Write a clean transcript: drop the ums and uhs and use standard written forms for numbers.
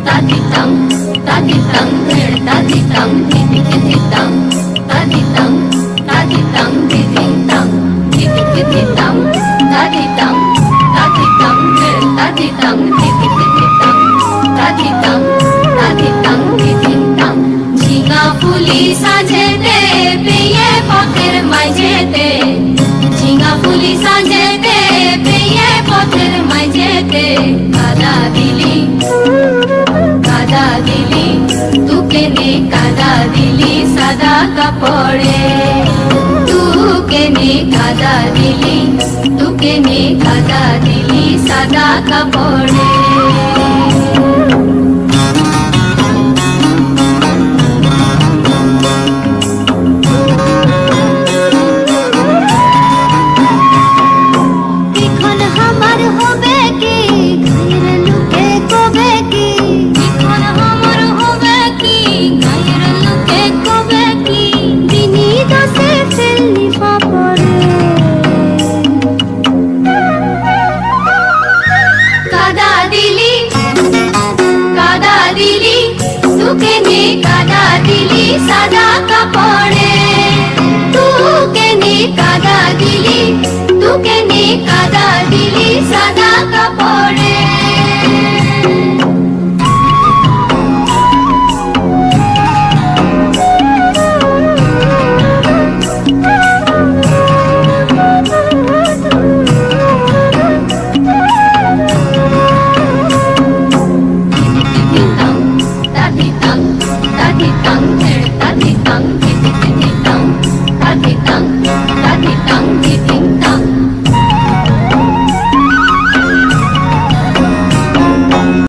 taditang taditang taditang titititang taditang taditang tititang titititang taditang taditang taditang titititang taditang taditang tititang ঝিঙা ফুলি সাজেতে পেয়ে পথের মাঝেতে ঝিঙা ফুলি সাজেতে পেয়ে পথের মাঝেতে কাদা দিলি তুকে নে কাদা দিলি সাদা কাপড়ে তুকে নে কাদা দিলি তুকে নে কাদা দিলি সাদা কাপড়ে তুকে নে কাদা দিলি সাদা কাপড়ে তুকে নে কাদা দিলি তুকে নে কাদা দিলি সাদা